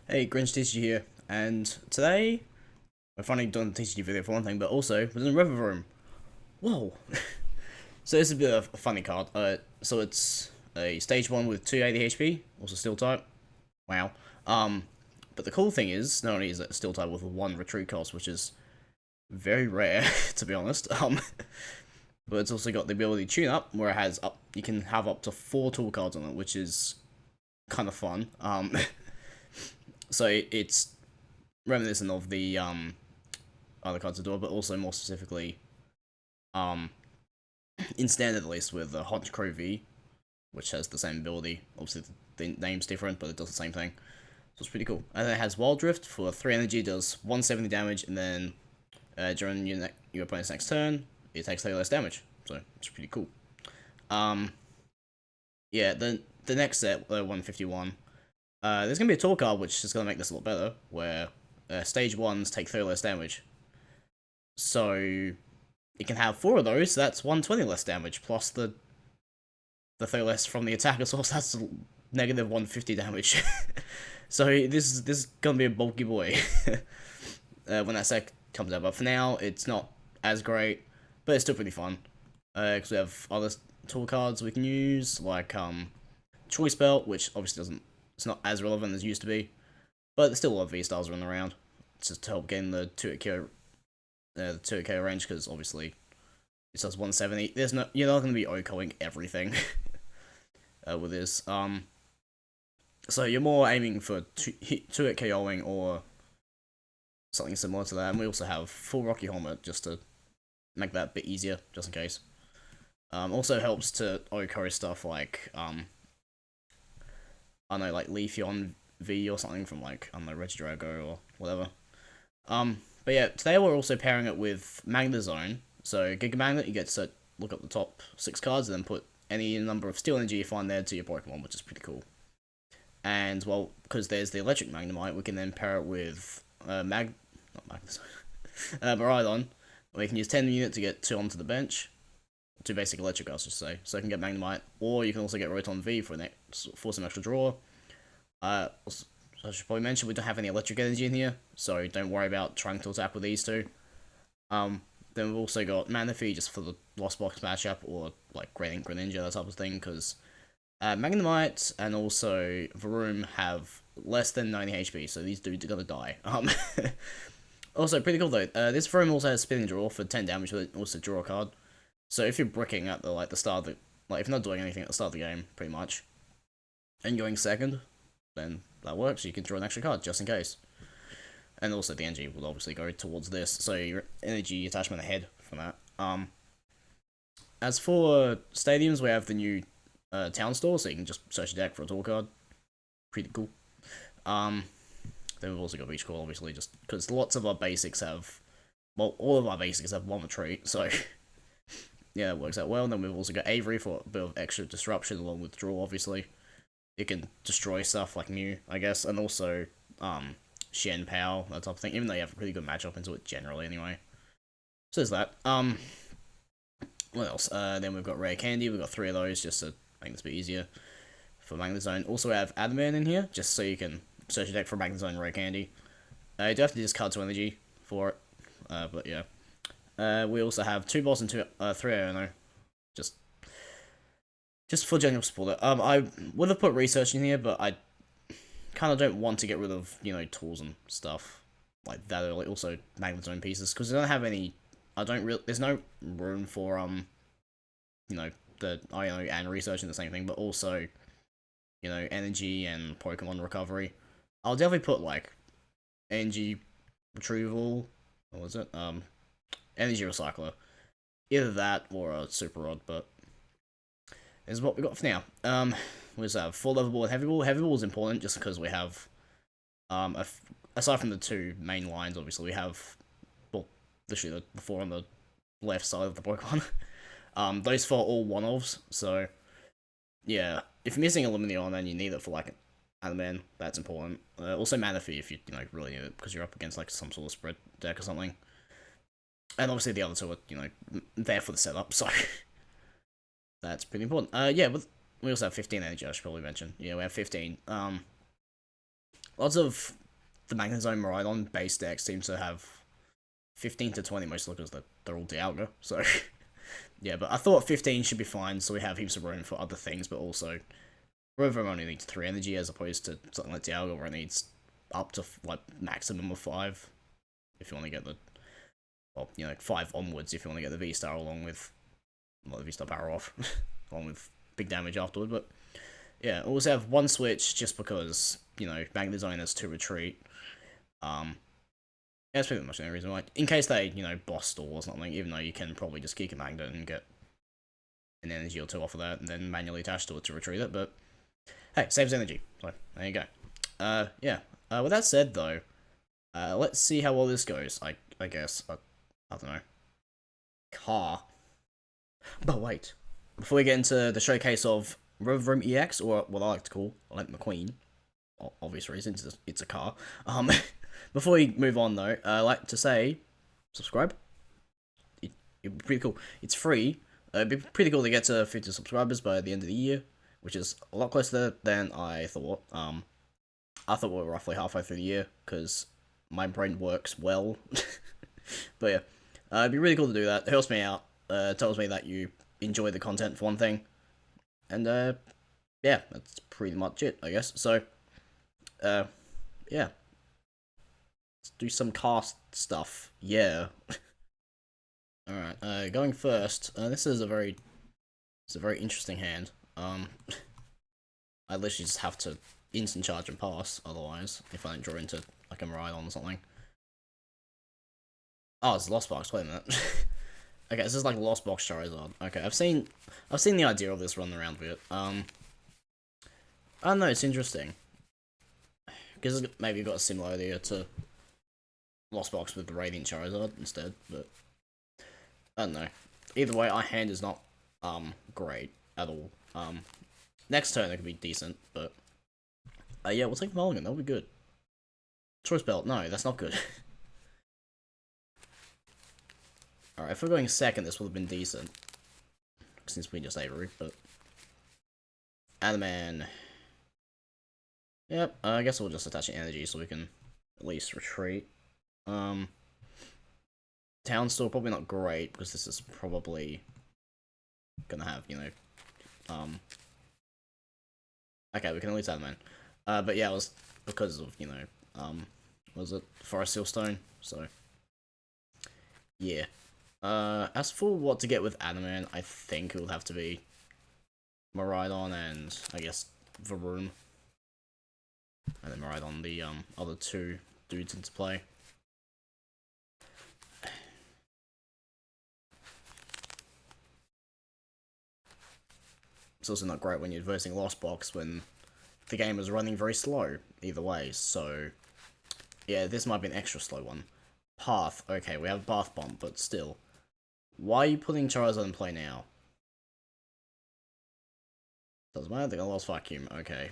Hey, Grinch TCG here, and today we're finally doing the TCG video for one thing, but also we're doing Revavroom. Whoa! So this is a bit of a funny card. So it's a stage 1 with 280 HP, also steel type. Wow. But the cool thing is, not only is it steel type with 1 retreat cost, which is very rare, to be honest, but it's also got the ability to tune up, where it has you can have up to 4 tool cards on it, which is kind of fun. So it's reminiscent of the other cards of door, but also more specifically, um, in standard at least with the Hot Crow V, which has the same ability. Obviously, the name's different, but it does the same thing. So it's pretty cool. And then it has Wild Drift for 3 energy, does 170 damage, and then during your opponent's next turn, it takes 30 less damage. So it's pretty cool. Yeah, the next set, 151. There's gonna be a tool card which is gonna make this a lot better, where stage 1s take 30 less damage. So it can have 4 of those, so that's 120 less damage, plus the 30 less from the attacker source, that's negative 150 damage. So this is gonna be a bulky boy when that set comes out, but for now, it's not as great, but it's still pretty fun. Because we have other tool cards we can use, like Choice Belt, which obviously it's not as relevant as it used to be, but there's still a lot of VSTARs running around, just to help gain the 2 KO range, because obviously it does 170. You're not going to be OHKOing everything with this. So you're more aiming for 2-hit KOing or something similar to that. And we also have full Rocky Helmet just to make that a bit easier, just in case. Also helps to OHKO stuff like I don't know, like Leafeon V or something from like I don't know, Regidrago or whatever. But yeah, today we're also pairing it with Magnezone. So Giga Magnet, you get to look up the top 6 cards and then put any number of Steel Energy you find there to your Pokemon, which is pretty cool. And well, because there's the Electric Magnemite, we can then pair it with Miraidon. We can use 10 units to get 2 onto the bench. 2 basic electric cards, I should say. So I can get Magnemite, or you can also get Rotom V for some extra draw. I should probably mention we don't have any electric energy in here, so don't worry about trying to attack with these 2. Then we've also got Manaphy just for the Lost Box matchup, or like Great Ink Greninja, that type of thing, because Magnemite and also Varoom have less than 90 HP, so these dudes are gonna die. Also, pretty cool though, this Varoom also has Spinning Draw for 10 damage, but also draw a card. So if you're bricking at the start of the, if you're not doing anything at the start of the game, pretty much, and going second, then that works. You can draw an extra card just in case. And also the energy will obviously go towards this, so your energy attachment ahead from that. As for stadiums, we have the new town store, so you can just search your deck for a tool card. Pretty cool. Then we've also got Beach Call, obviously, just because lots of our basics have, well, all of our basics have 1 retreat, so yeah, it works out well. And then we've also got Avery for a bit of extra disruption along with draw, obviously. It can destroy stuff like Mew, I guess, and also Shen Pao, that type of thing, even though you have a pretty good matchup into it generally anyway. So there's that. What else? Then we've got Rare Candy, we've got 3 of those just to make this a bit easier for Magnezone. Also we have Adamant in here, just so you can search your deck for Magnezone and Rare Candy. You do have to discard 2 energy for it, but yeah. We also have 2 boss and 3 Iono, just for general support. I would have put research in here, but I kind of don't want to get rid of, tools and stuff like that early. Also, Magnezone pieces, because I don't have any. There's no room for the Iono and research in the same thing, but also, energy and Pokemon recovery. I'll definitely put like energy retrieval. What was it? Energy recycler. Either that or a super rod, but is what we got for now. We also have full level ball and heavy ball. Heavy ball is important just because we have, aside from the 2 main lines, obviously we have, well, literally the 4 on the left side of the Pokemon. Those 4 are all one-offs, so yeah, if you're missing a Lumineon and you need it for like Adamant, that's important. Also Manaphy if you really need it because you're up against like some sort of spread deck or something. And obviously the other 2 are there for the setup, so that's pretty important. Yeah, but we also have 15 energy, I should probably mention. Yeah, we have 15. lots of the Magnezone Miraidon base decks seem to have 15 to 20 most because they're all Dialga, so yeah, but I thought 15 should be fine, so we have heaps of room for other things, but also Revavroom only needs 3 energy as opposed to something like Dialga where it needs up to like maximum of 5 if you want to get the, well, you know, 5 onwards if you want to get the VSTAR along with, not the VSTAR power off, along with big damage afterward, but yeah, also have 1 switch just because, you know, Magnezone has 2 retreat. Yeah, that's pretty much the only reason why. In case they, you know, boss stall or something, even though you can probably just kick a Magnet and get an energy or 2 off of that and then manually attach to it to retrieve it, but hey, saves energy, so there you go. Yeah. With that said, though, let's see how well this goes, I guess. I don't know. Car. But wait. Before we get into the showcase of Revavroom EX, or what I like to call Lent McQueen, obvious reasons, it's a car. Before we move on, though, I like to say, subscribe. It'd be pretty cool. It's free. It'd be pretty cool to get to 50 subscribers by the end of the year, which is a lot closer than I thought. I thought we were roughly halfway through the year, because my brain works well. But yeah, it'd be really cool to do that. It helps me out. Tells me that you enjoy the content, for one thing. And, yeah, that's pretty much it, I guess. So, yeah. Let's do some cast stuff. Yeah. Alright, going first. This is a very interesting hand. I literally just have to instant charge and pass, otherwise, if I don't draw into, like, a Miraidon or something. Oh, it's Lost Box, wait a minute. Okay, this is like Lost Box Charizard. Okay, I've seen the idea of this running around with it. I don't know, it's interesting. Because it's maybe got a similar idea to Lost Box with the Radiant Charizard instead, but I don't know. Either way, our hand is not great at all. Next turn it could be decent, but yeah, we'll take Mulligan, that'll be good. Choice Belt, no, that's not good. Alright, if we're going second, this would have been decent. Since we just Avery, but Adaman. Yep, I guess we'll just attach an energy so we can at least retreat. Town Store, probably not great, because this is probably gonna have, you know, okay, we can at least Adaman. But yeah, it was because of, you know, was it Forest Sealstone? So, yeah. As for what to get with Adaman, I think it will have to be Miraidon and, I guess, Varoom. And then Miraidon, the other 2 dudes into play. It's also not great when you're versing Lost Box when the game is running very slow, either way, so yeah, this might be an extra slow one. Path, okay, we have a Path Bomb, but still. Why are you putting Charizard in play now? Doesn't matter, they're gonna Lost Vacuum, okay.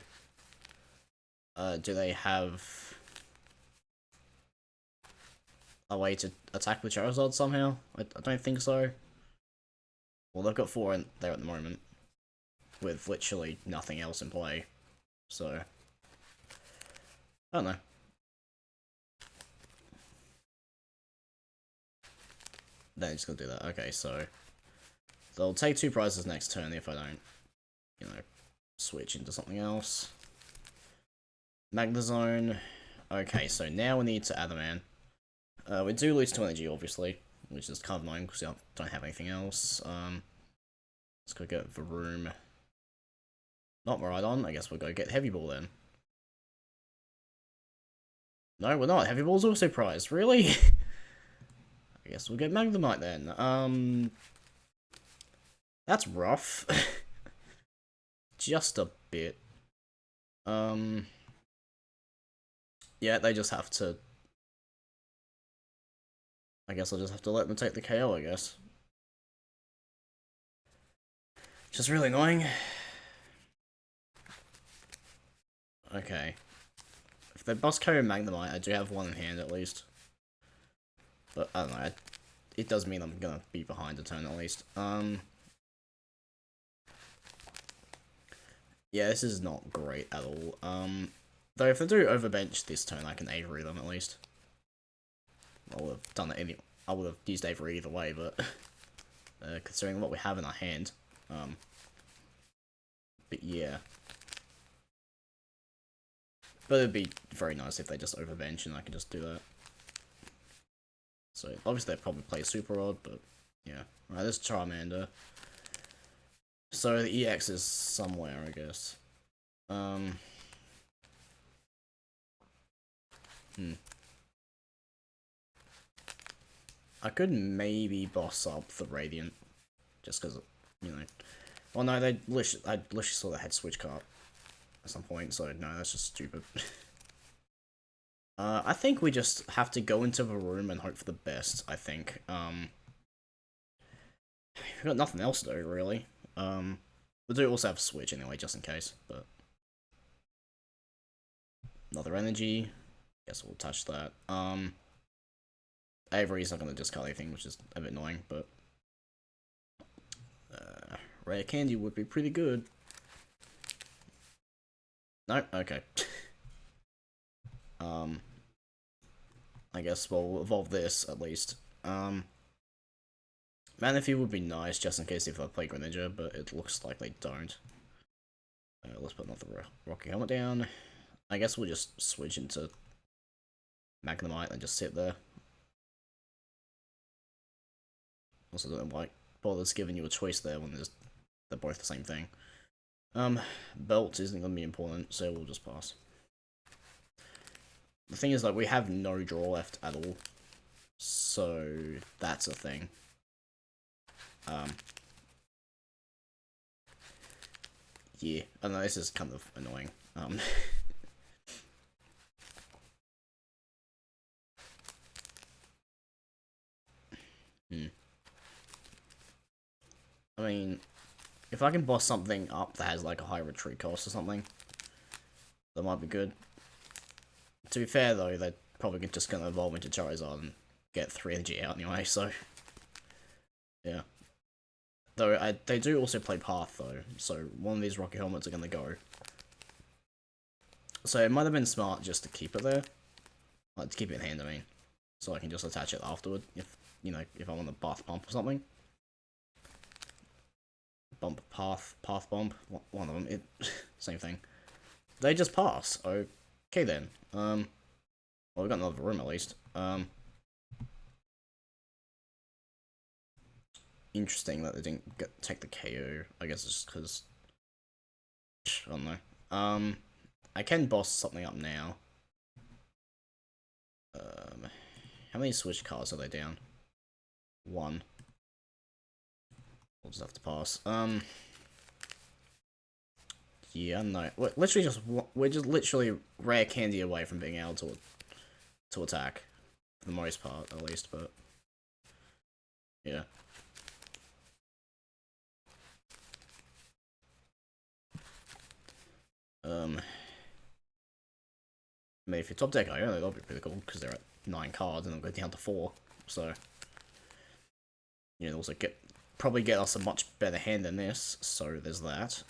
Do they have a way to attack the Charizard somehow? I don't think so. Well, they've got 4 in there at the moment, with literally nothing else in play, so I don't know. They're just gonna do that. Okay, so they'll take 2 prizes next turn if I don't, you know, switch into something else. Magnezone. Okay, so now we need to Adaman. We do lose 2 energy, obviously, which is kind of annoying because we don't have anything else. Let's go get Varoom. Not Miraidon. I guess we'll go get Heavy Ball then. No, we're not. Heavy Ball's also prized. Really? I guess we'll get Magnemite then. That's rough. Just a bit. Yeah, they just have to... I guess I'll just have to let them take the KO, I guess. Just really annoying. Okay. If they boss carry Magnemite, I do have 1 in hand at least. But, I don't know, it does mean I'm gonna be behind a turn at least. Yeah, this is not great at all. Though if they do overbench this turn, I can Avery them at least. I would have done it I would have used Avery either way, but considering what we have in our hand, but yeah. But it'd be very nice if they just overbench and I can just do that. So obviously they probably play Super Rod, but yeah. Alright, there's Charmander. So the EX is somewhere, I guess. I could maybe boss up the Radiant, just because, you know. Well, no, I literally saw the head switch card at some point, so no, that's just stupid. I think we just have to go into the room and hope for the best, I think. We've got nothing else to do, really. We do also have switch anyway, just in case, but... Another energy. Guess we'll touch that. Avery's not going to discard anything, which is a bit annoying, but... Rare Candy would be pretty good. No? Okay. I guess we'll evolve this, at least. Manaphy would be nice, just in case if I play Greninja, but it looks like they don't. Let's put another Rocky Helmet down. I guess we'll just switch into Magnemite and just sit there. Also don't know why bothers giving you a choice there when they're both the same thing. Belt isn't going to be important, so we'll just pass. The thing is, like, we have no draw left at all, so that's a thing. Yeah, I know this is kind of annoying. I mean, if I can boss something up that has like a high retreat cost or something, that might be good. To be fair though, they're probably just gonna evolve into Charizard and get 3 energy out anyway, so yeah. Though they do also play Path though, so one of these Rocky Helmets are gonna go. So it might have been smart just to keep it there, like to keep it in hand. I mean, so I can just attach it afterward if if I want a Bath Pump or something. Bump Path Bump, one of them. Same thing. They just pass. Okay then. Well, we got another room at least. Interesting that they didn't take the KO. I guess it's just because I don't know. I can boss something up now. How many switch cards are they down? 1. We'll just have to pass. Yeah, no. We're just literally rare candy away from being able to attack. For the most part, at least, but... Yeah. I mean, if you top deck Iona, that'll be pretty cool, because they're at 9 cards, and they'll go down to 4, so... You know, also probably get us a much better hand than this, so there's that.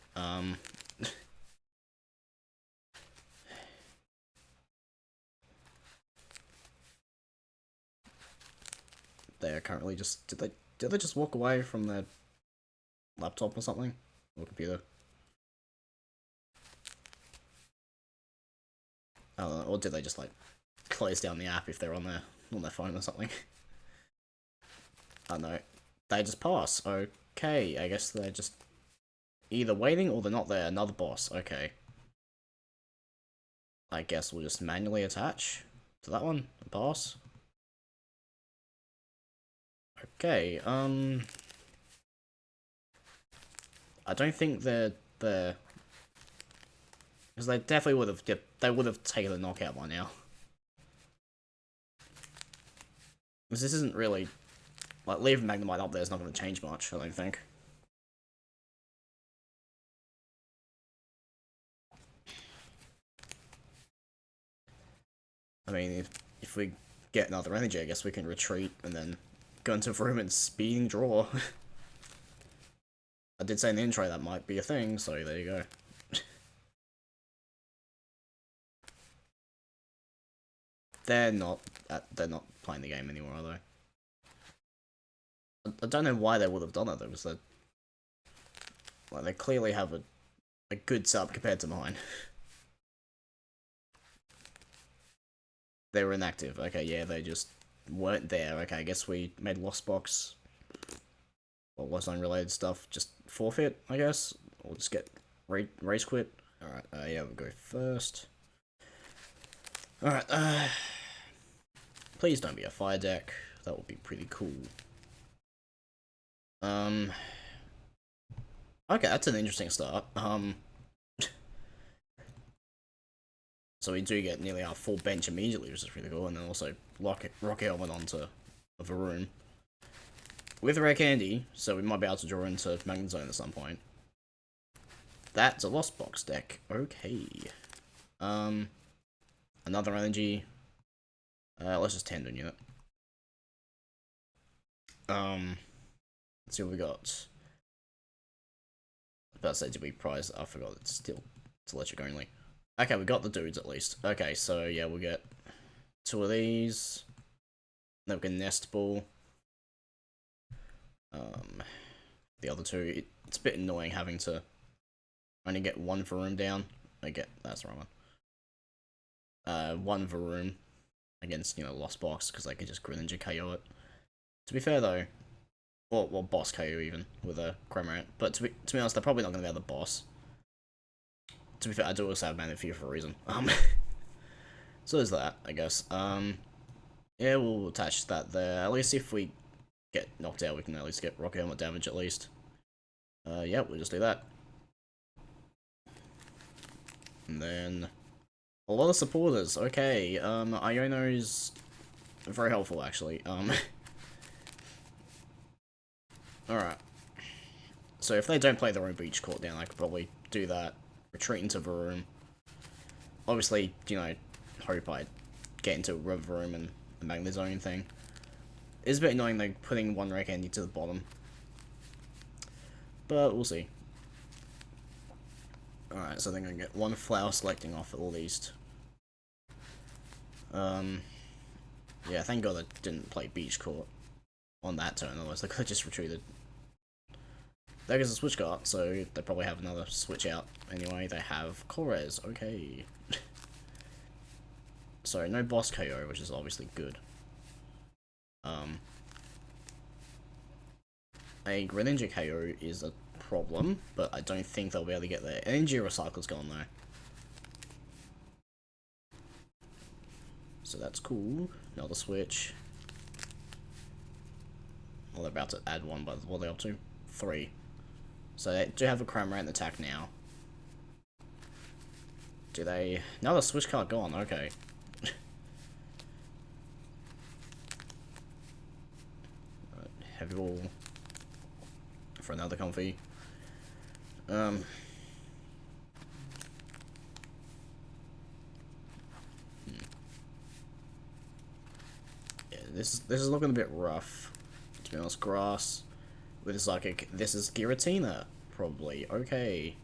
They are currently just... Did they just walk away from their laptop or something? Or computer? I don't know, or did they just, like, close down the app if they're on their phone or something? I don't know. They just pass. Okay, I guess they're just either waiting or they're not there. Another boss. Okay. I guess we'll just manually attach to that one and pass. Okay, I don't think they're there. Because they definitely would have taken the knockout by now. Because this isn't really... Like, leaving Magnemite up there is not going to change much, I don't think. I mean, if we get another energy, I guess we can retreat and then go into the room and speeding draw. I did say in the intro that might be a thing, so there you go. they're not playing the game anymore, are they? I don't know why they would have done it though, because they clearly have a good setup compared to mine. They were inactive. Okay, yeah, they just weren't there. Okay, I guess we made Lost Box or Lost Zone related stuff just forfeit, I guess. Or just get race quit. Alright, yeah, we'll go first. Alright, please don't be a fire deck. That would be pretty cool. Okay, that's an interesting start. So we do get nearly our full bench immediately, which is really cool, and then also Rocket Helmet onto a Varoom. With Rare Candy, so we might be able to draw into Magnet Zone at some point. That's a Lost Box deck. Okay. Another energy. Let's just Tendon Unit. Let's see what we got. I was about to say, did we prize? I forgot, it's still it's electric only. Okay, we got the dudes at least. Okay, so yeah, we'll get 2 of these. Then we can Nest Ball. The other 2, it's a bit annoying having to only get 1 Varoom down. That's the wrong one. 1 Varoom against, Lost Box, because they could just Greninja KO it. To be fair though, or boss KO even, with a Cramorant. But to be honest, they're probably not going to be the boss. To be fair, I do also have Mana Fear for a reason. So there's that, I guess. Yeah, we'll attach that there. At least if we get knocked out, we can at least get Rocket Helmet damage at least. Yeah, we'll just do that. And then a lot of supporters. Okay, Iono's very helpful actually. Alright. So if they don't play their own Beach Court down, I could probably do that. Retreat into Varoom. Obviously, hope I get into Revavroom and the Magnet Zone thing. It's a bit annoying though, putting 1 Rare Candy to the bottom. But we'll see. Alright, so then I'm gonna get 1 Flower Selecting off at least. Yeah, thank god I didn't play Beach Court on that turn, otherwise they could have just retreated. There goes a switch card, so they probably have another switch out. Anyway, they have Korez, okay. So, no boss KO, which is obviously good. A Greninja KO is a problem, but I don't think they'll be able to get there. Energy Recycle's gone though. So that's cool. Another switch. Well, they're about to add 1, but what are they up to? 3. So they do have a Cramorant attack now. Do they... Another switch card gone, okay. Heavy Ball. For another Comfy. Yeah, this is looking a bit rough. To be honest, Grass. With Psychic. This is Giratina, probably. Okay.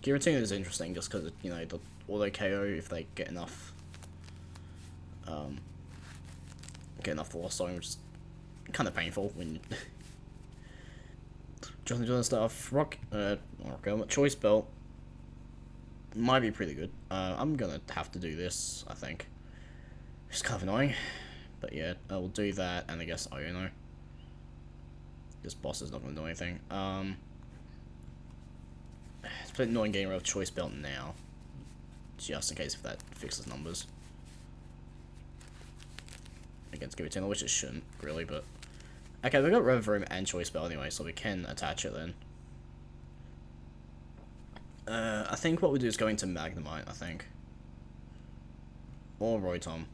Giratina is interesting just because, the auto KO if they get enough. Get enough the Lost Zone, which is kind of painful when doing stuff. Choice Belt might be pretty good. I'm gonna have to do this, I think. It's kind of annoying. But yeah, I will do that, and I guess, this boss is not gonna do anything. It's a bit annoying getting rid of Choice Belt now. Just in case if that fixes numbers. Against Giratina, which it shouldn't, really, but... Okay, we've got Revavroom and Choice Belt anyway, so we can attach it then. I think what we do is go into Magnemite, I think. Or Rotom.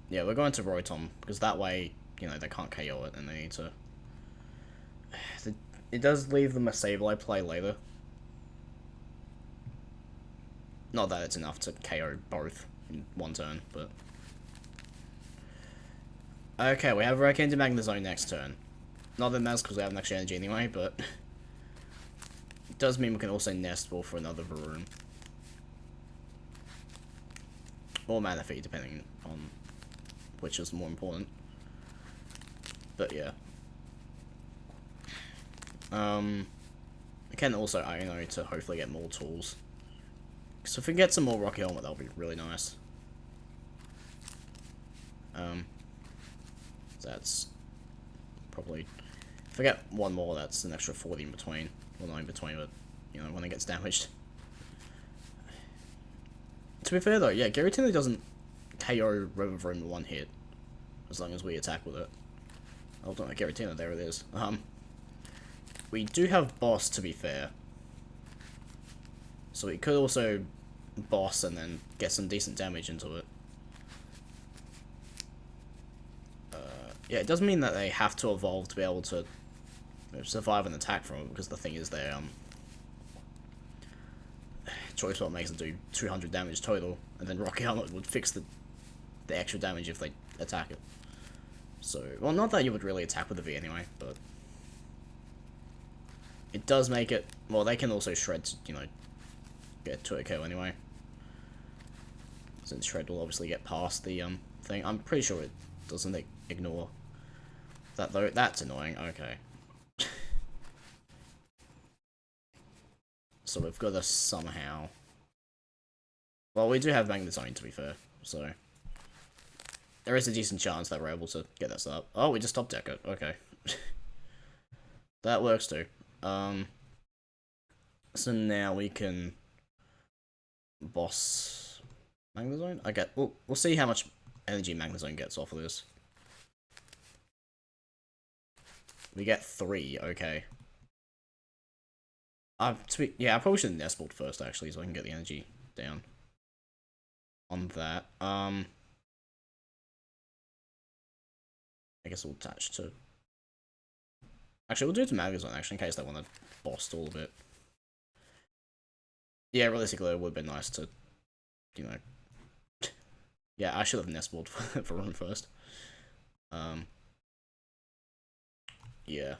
Yeah, we're going to Rotom, because that way, they can't KO it, and they need to... It does leave them a Sableye play later. Not that it's enough to KO both in 1 turn, but... Okay, we have Rare Candy Magnet Zone next turn. Not that matters because we have an extra energy anyway, but it does mean we can also nest ball for another room. Or mana feed, depending on which is more important. But yeah. I can also Ino to hopefully get more tools. So if we get some more Rocky Helmet, that'll be really nice. That's probably... If I get one more, that's an extra 40 in between. Well, not in between, but, you know, when it gets damaged. To be fair, though, yeah, Giratina doesn't KO Revavroom in one hit. As long as we attack with it. Oh, don't know, Giratina, there it is. We do have Boss, to be fair. So we could also Boss and then get some decent damage into it. Yeah, it doesn't mean that they have to evolve to be able to survive an attack from it, because the thing is their choice what makes it do 200 damage total, and then Rocky Helmet would fix the extra damage if they attack it. So, well, not that you would really attack with the V anyway, but it does make it, well, they can also Shred to, you know, get to a KO anyway. Since Shred will obviously get past the thing. I'm pretty sure it doesn't ignore that, though. That's annoying. Okay. So we've got to somehow... Well, we do have Magnezone, to be fair, so... There is a decent chance that we're able to get this up. Oh, we just top deck it. Okay. That works too. So now we can... Boss... Magnezone? Okay, we'll see how much energy Magnezone gets off of this. We get 3, okay. Yeah, I probably should have nest balled first, actually, so I can get the energy down on that. I guess we'll attach to... Actually, we'll do it to Magnezone, actually, in case they want to boss all of it. Yeah, realistically, it would have been nice to, you know... Yeah, I should have nest balled for run first. Yeah.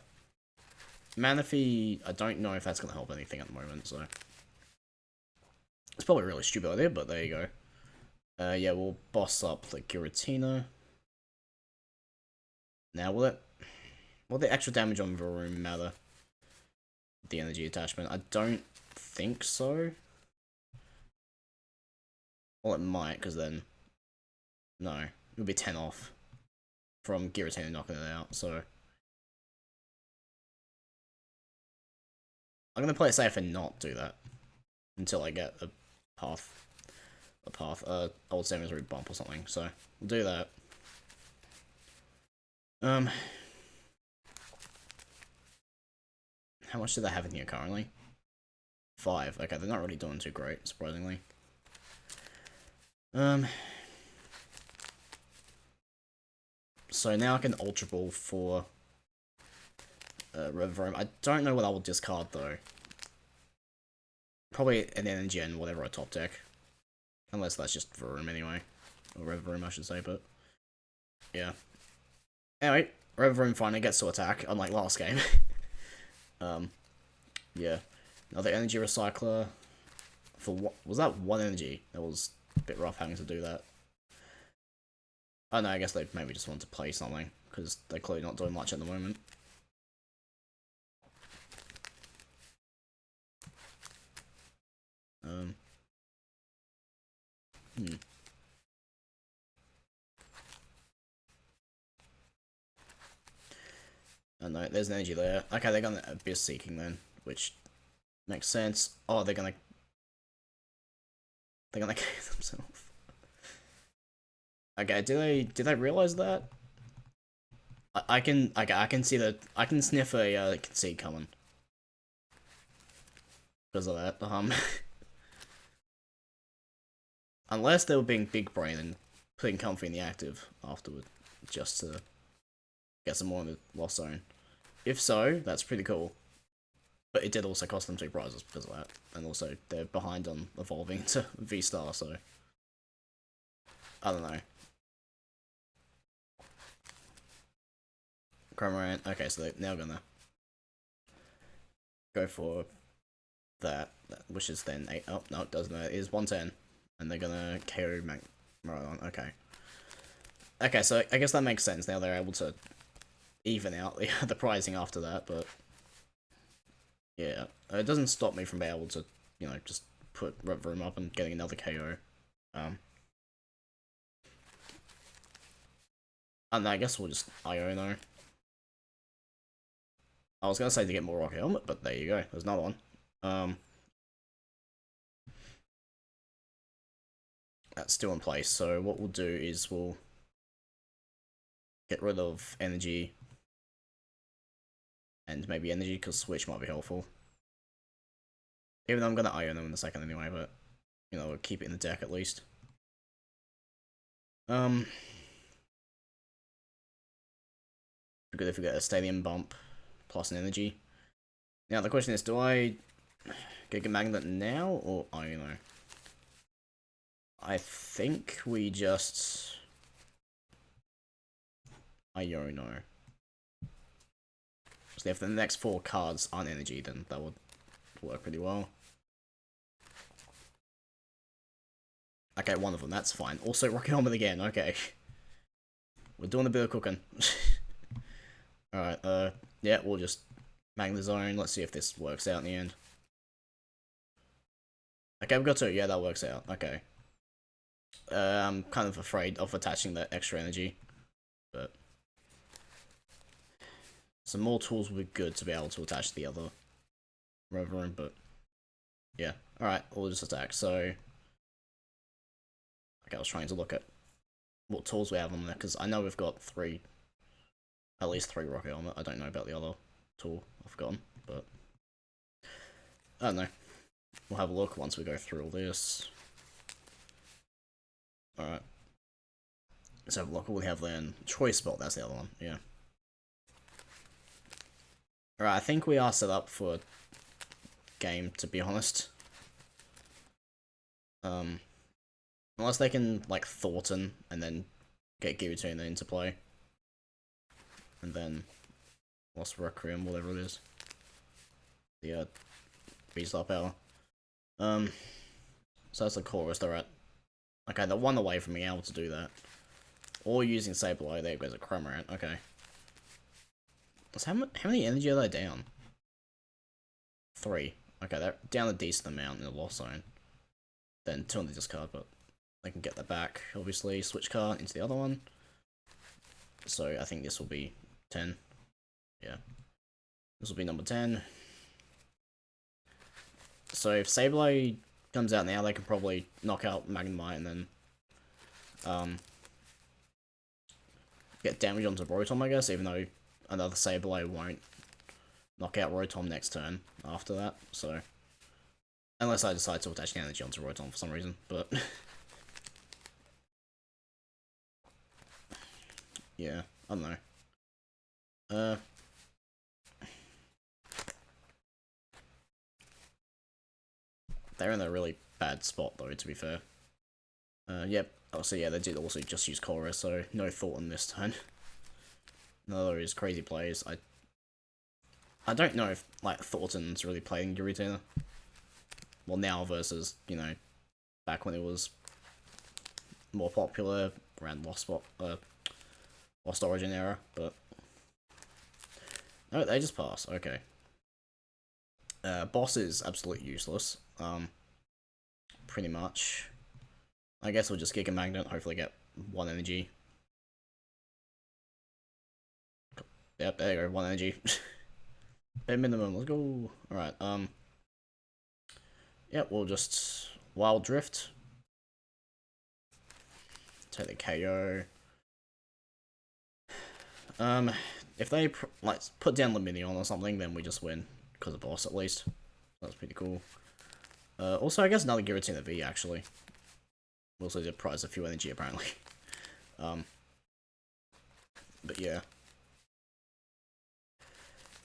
Manaphy, I don't know if that's going to help anything at the moment, so... It's probably a really stupid idea, but there you go. Yeah, we'll boss up the Giratina. Now, will the extra damage on Revavroom matter? The energy attachment? I don't think so. Well, it might, because then... No, it would be 10 off from Giratina knocking it out, so... I'm gonna play it safe and not do that until I get a path, old Samuel's Root bump or something. So we'll do that. How much do they have in here currently? 5. Okay, they're not really doing too great, surprisingly. So now I can Ultra Ball for Revavroom. I don't know what I will discard though. Probably an energy and whatever I top deck. Unless that's just Varoom anyway. Or Revavroom I should say, but... Yeah. Anyway, Revavroom finally gets to attack, unlike last game. Yeah. Another energy recycler. For what? Was that 1 energy? That was a bit rough having to do that. Oh no, I guess they maybe just want to play something. Because they're clearly not doing much at the moment. Oh no, there's an energy there. Okay, they're gonna Abyss Seeking then, which makes sense. Oh, they're gonna kill themselves. Okay, did they realize that? I can see that. I can sniff a concede coming because of that. Unless they were being big brain and putting Comfy in the active afterward, just to get some more in the lost zone. If so, that's pretty cool. But it did also cost them 2 prizes because of that, and also they're behind on evolving to VSTAR, so I don't know. Chromorant. Okay, so they're now gonna go for that, which is then 8. Oh, no, it doesn't. It is 110. And they're gonna KO Marodon. Okay. Okay, so I guess that makes sense. Now they're able to even out the pricing after that, but yeah, it doesn't stop me from being able to, you know, just put Revavroom up and getting another KO. And I guess we'll just Iono. I was gonna say to get more Rocket Helmet, but there you go. There's another one. That's still in place. So what we'll do is we'll get rid of energy and maybe energy because switch might be helpful. Even though I'm gonna Iono in a second anyway, but you know, we'll keep it in the deck at least. Good if we get a stadium bump plus an energy. Now the question is, do I get a magnet now or Iono? I think we just Iono. So if the next 4 cards aren't energy, then that would work pretty well. Okay, one of them, that's fine. Also, Rocket Helmet again, okay. We're doing a bit of cooking. Alright, yeah, we'll just Magnet Zone. Let's see if this works out in the end. Okay, we've got 2. Yeah, that works out. Okay. I'm kind of afraid of attaching that extra energy. But some more tools would be good to be able to attach the other Revavroom, but yeah. Alright, we'll just attack. So, okay, I was trying to look at what tools we have on there, because I know we've got 3, at least 3 Rocket Helmet. I don't know about the other tool, I've forgotten, but I don't know. We'll have a look once we go through all this. Alright. Let's have a look. What we have then? Choice Spot, that's the other one, yeah. Alright, I think we are set up for game, to be honest. Unless they can, like, Thornton, and then get Giratina into play. And then Lost Requiem, whatever it is. The, VSTAR power. So that's the chorus they're at. Okay, they're 1 away from being able to do that. Or using Sableye, there goes a Chromorant, okay. So how many energy are they down? 3. Okay, they're down a decent amount in the loss zone. Then 2 on the discard, but they can get that back, obviously. Switch card into the other one. So I think this will be 10. Yeah. This will be number 10. So if Sableye comes out now, they can probably knock out Magnemite and then get damage onto Rotom, I guess, even though another Sableye won't knock out Rotom next turn after that, so unless I decide to attach energy onto Rotom for some reason, but yeah, I don't know. They're in a really bad spot though, to be fair. Yep. Oh, so yeah, they did also just use Korra, so no Thornton this turn. Another is crazy plays. I don't know if like Thornton's really playing Giratina. Well, now versus, you know, back when it was more popular around Lost Origin era, but no, they just pass. Okay. Boss is absolutely useless. Pretty much. I guess we'll just Giga Magnet, hopefully get 1 energy. Yep, there you go, 1 energy. Bare minimum, let's go. Alright, yep, we'll just Wild Drift. Take the KO. If they like put down Luminion or something, then we just win because of boss at least. That's pretty cool. Also, I guess another Giratina V actually. Also did prize a few energy apparently. But yeah.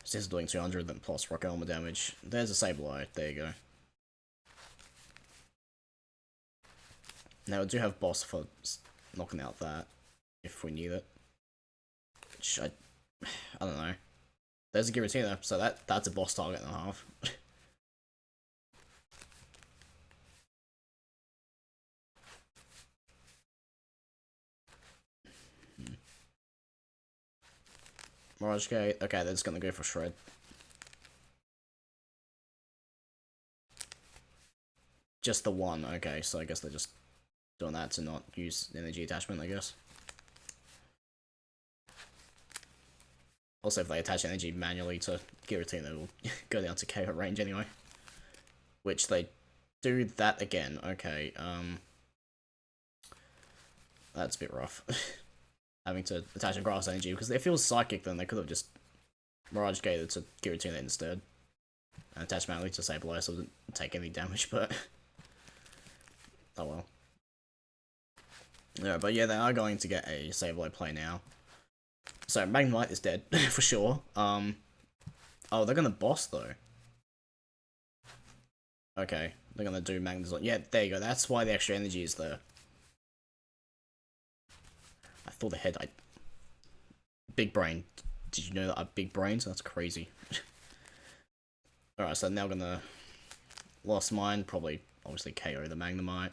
Since it's doing 200, then plus Rock Elmer damage. There's a Sableye. There you go. Now, I do have boss for knocking out that, if we need it. Which I I don't know. There's a Giratina, so that's a boss target and a half. Mirage Gate. Okay, they're just gonna go for Shred. Just the one. Okay, so I guess they're just doing that to not use energy attachment, I guess. Also, if they attach energy manually to Giratina, it will go down to KO range anyway. Which they do that again. Okay, that's a bit rough. Having to attach a grass energy, because if it was psychic, then they could have just Mirage Gated to Giratina instead. And attach manually to Sableye so it doesn't take any damage, but oh well. Yeah, but yeah, they are going to get a Sableye play now. So Magnemite is dead for sure. Oh, they're gonna boss though. Okay, they're gonna do Magnezone. Yeah, there you go. That's why the extra energy is there. I thought the head. Big brain. Did you know that I have big brains? That's crazy. Alright, so now gonna Lost Mind, probably obviously KO the Magnemite.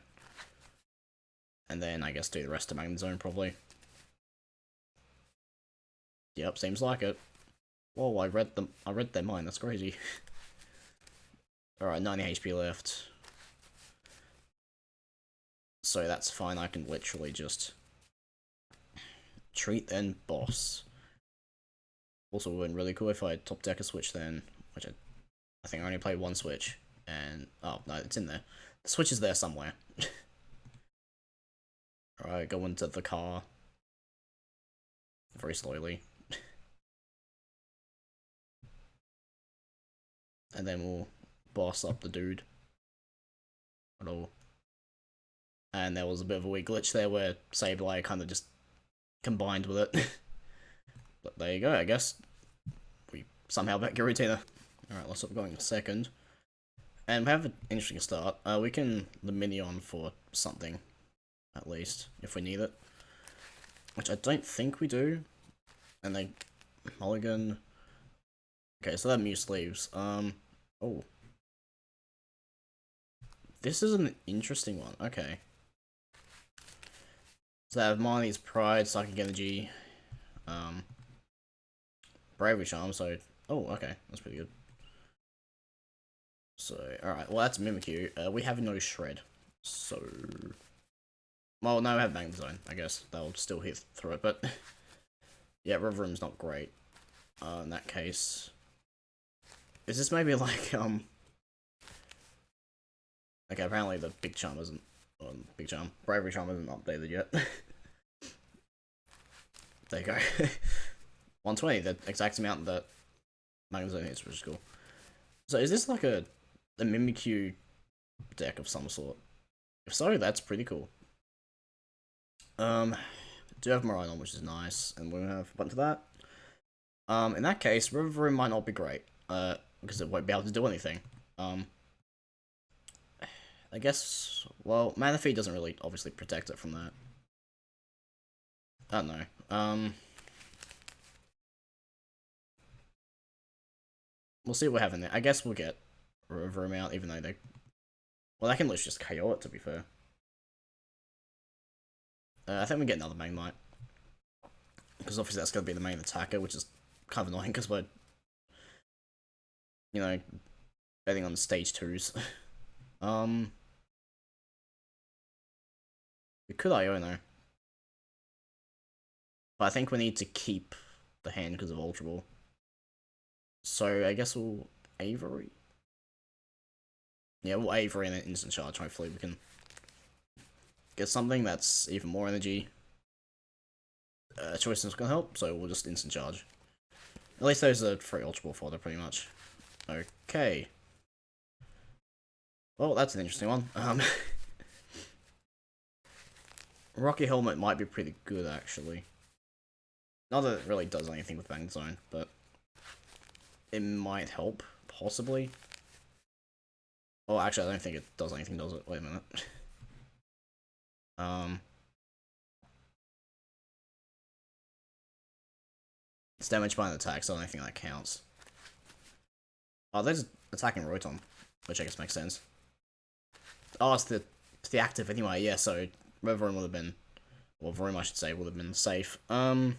And then I guess do the rest of Magnezone probably. Yep, seems like it. Whoa, I read their mind, that's crazy. Alright, 90 HP left. So that's fine, I can literally just treat then boss. Also would have been really cool if I top deck a switch then, which I think I only played one switch. And oh no, it's in there. The switch is there somewhere. Alright, go into the car. Very slowly. And then we'll boss up the dude. Hello. And there was a bit of a weird glitch there where Sableye kind of just combined with it. But there you go, I guess. We somehow bet Giratina. Alright, let's stop going second. And we have an interesting start. We can the Minion for something, at least, if we need it. Which I don't think we do. And they mulligan. Okay, so that Muse leaves. Oh. This is an interesting one. Okay. So I have Marnie's Pride, Psychic Energy, Bravery Charm, so... Oh, okay. That's pretty good. So, alright. Well, that's Mimikyu. We have no Shred. So... Well, no, we have Magnezone, I guess. They'll still hit through it, but... Yeah, Revavroom's not great. In that case... Is this maybe like, Okay, apparently the Big Charm isn't... Big Charm. Bravery Charm isn't updated yet. There you go. 120, the exact amount that Magnezone hits, which is cool. So is this like a Mimikyu deck of some sort? If so, that's pretty cool. Do have Miraidon, which is nice, and we'll have a bunch of that. In that case, Revavroom might not be great, because it won't be able to do anything. I guess, well, Manaphy doesn't really obviously protect it from that. I don't know. We'll see what we have in there. I guess we'll get Revavroom out, even though they... Well, they can literally just KO it, to be fair. I think we get another Magnemite. Because obviously that's going to be the main attacker, which is kind of annoying, because we're... You know, betting on stage 2s. We could Iono. But I think we need to keep the hand because of Ultra Ball. So I guess we'll Avery. Yeah, we'll Avery and then instant charge. Hopefully we can get something that's even more energy. Choice is gonna help, so we'll just instant charge. At least those are free Ultra Ball fodder, pretty much. Okay. Well, that's an interesting one. Rocky Helmet might be pretty good, actually. Not that it really does anything with Magnezone, but it might help, possibly. Oh, actually, I don't think it does anything, does it? Wait a minute. It's damage by an attack, so I don't think that counts. Oh, there's attacking Rotom, which I guess makes sense. Oh, it's the active anyway, yeah, so Revavroom would have been, well, Vroom I should say, would have been safe. Okay,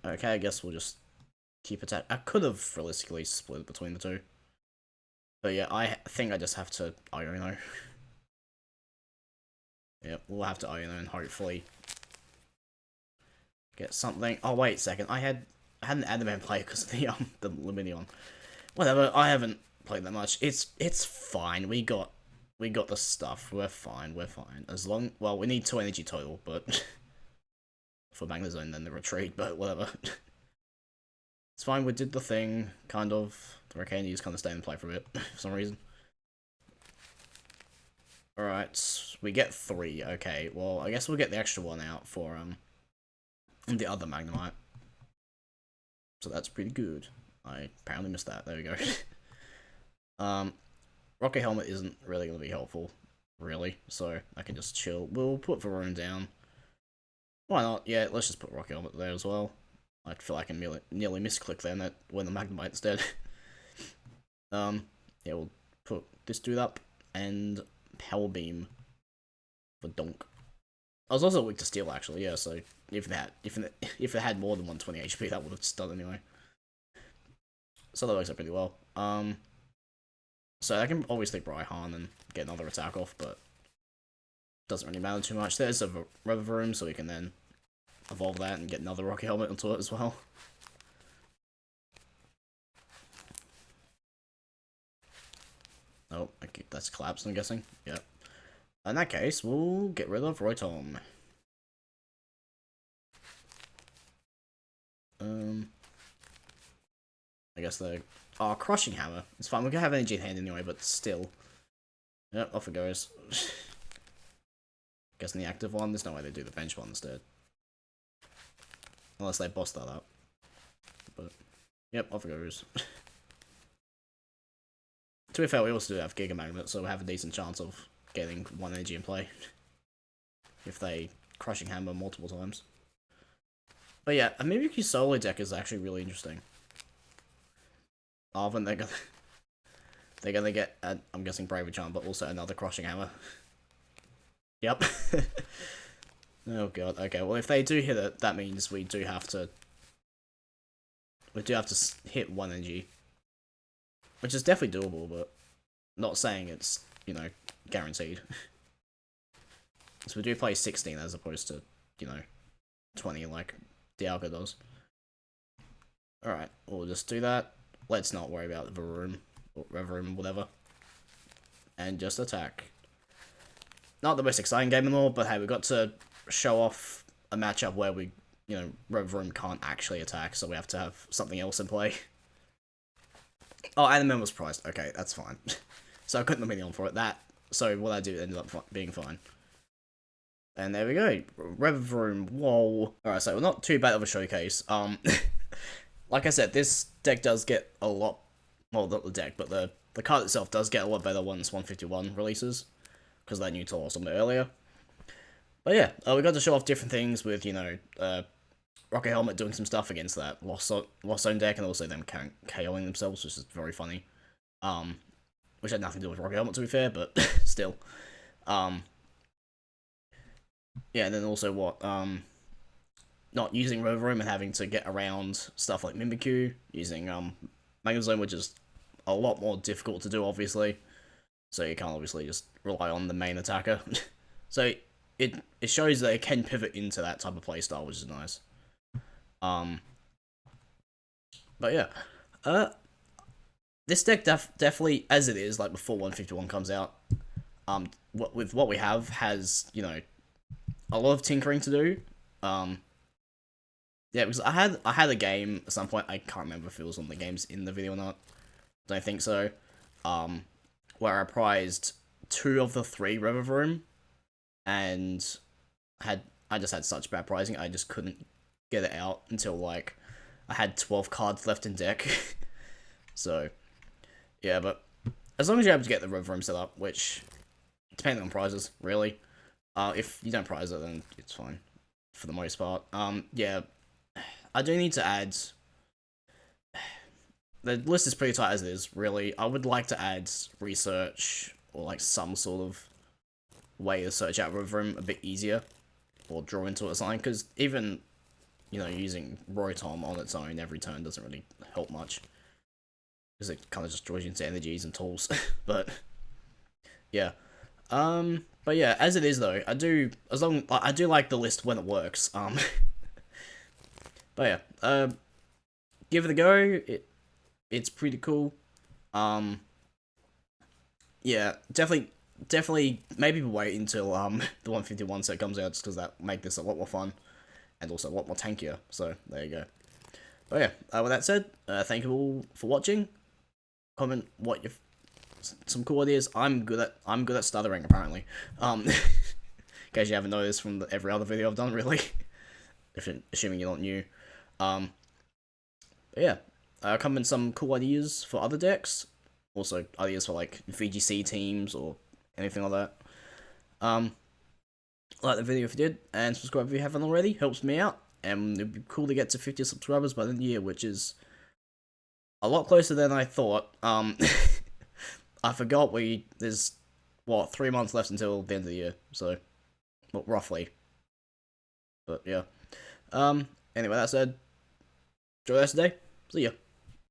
I guess we'll just keep attack. I could have realistically split between the two. But yeah, I think I just have to Iono. Yep, we'll have to Iono and hopefully get something. Oh, wait a second, I had an anime play because of the Lumineon. Whatever, I haven't played that much. It's fine. We got the stuff. We're fine. As long, well, we need 2 energy total, but for Magnezone then the retreat, but whatever. It's fine. We did the thing, kind of. The Rakandi's kind of stay and play for a bit for some reason. Alright, we get 3. Okay, well, I guess we'll get the extra one out for the other Magnemite. So that's pretty good. I apparently missed that. There we go. Rocket Helmet isn't really going to be helpful, really, so I can just chill. We'll put Varoon down. Why not? Yeah, let's just put Rocket Helmet there as well. I feel like I nearly misclick then when the Magnemite's dead. Yeah, we'll put this dude up, and Power Beam for Donk. I was also weak to Steel, actually, yeah, so if it had more than 120 HP, that would have stunned anyway. So that works out pretty well. So I can obviously Raihan and get another attack off, but doesn't really matter too much. There's a Revavroom, so we can then evolve that and get another Rocket Helmet onto it as well. Oh, okay, that's collapsed, I'm guessing. Yep. In that case, we'll get rid of Rotom. I guess the Crushing Hammer. It's fine, we're gonna have energy in hand anyway, but still. Yep, off it goes. Guessing the active one, there's no way they do the bench one instead. Unless they boss that up. But, yep, off it goes. To be fair, we also do have Giga Magnet, so we have a decent chance of getting 1 energy in play. If they Crushing Hammer multiple times. But yeah, a Mimikyu solo deck is actually really interesting. Then they're gonna get, I'm guessing Bravery Charm, but also another Crushing Hammer. Yep. Oh god, okay, well if they do hit it, that means we do have to hit 1 energy. Which is definitely doable, but not saying it's, you know, guaranteed. So we do play 16 as opposed to, you know, 20 like Dialga does. Alright, we'll just do that. Let's not worry about the Varoom, or Revavroom, whatever. And just attack. Not the most exciting game in all, but hey, we got to show off a matchup where we, you know, Revavroom can't actually attack, so we have to have something else in play. Oh, and the man was priced. Okay, that's fine. So I couldn't have on for it. So what I did ended up being fine. And there we go. Revavroom. Whoa. Alright, so not too bad of a showcase. Like I said, this deck does get a lot... Well, not the deck, but the card itself does get a lot better once 151 releases. Because that new tool was a bit earlier. But yeah, we got to show off different things with, you know, Rocket Helmet doing some stuff against that Lost Zone deck, and also them KOing themselves, which is very funny. Which had nothing to do with Rocket Helmet, to be fair, but still. Yeah, and then also not using Revavroom and having to get around stuff like Mimikyu, using Magnezone, which is a lot more difficult to do, obviously. So you can't obviously just rely on the main attacker. So it shows that it can pivot into that type of playstyle, which is nice. But yeah, this deck definitely, as it is, like before 151 comes out, with what we have, has, you know, a lot of tinkering to do. Yeah, because I had a game at some point, I can't remember if it was on the games in the video or not, don't think so, where I prized 2 of the 3 Revavroom, and I just had such bad pricing, I just couldn't get it out until, like, I had 12 cards left in deck. So, yeah, but as long as you're able to get the Revavroom set up, which, depending on prizes, really. If you don't prize it, then it's fine, for the most part. Yeah, I do need to add. The list is pretty tight as it is, really. I would like to add research or like some sort of way to search out Revavroom a bit easier, or draw into it or something. Because even using Rotom on its own every turn doesn't really help much, because it kind of just draws you into energies and tools. But yeah. But yeah, as it is though, I do like the list when it works. But yeah, give it a go. It's pretty cool. Yeah, definitely maybe wait until the 151 set comes out, just because that make this a lot more fun and also a lot more tankier. So there you go. But yeah, with that said, thank you all for watching. Comment what your some cool ideas. I'm good at stuttering apparently. In case you haven't noticed from every other video I've done, really. Assuming you're not new. But yeah, comment some cool ideas for other decks. Also ideas for like VGC teams or anything like that. Like the video if you did, and subscribe if you haven't already. Helps me out, and it'd be cool to get to 50 subscribers by the end of the year, which is a lot closer than I thought. I forgot there's 3 months left until the end of the year, so well, roughly. But yeah. Anyway, that said, enjoy the rest of the day. See ya.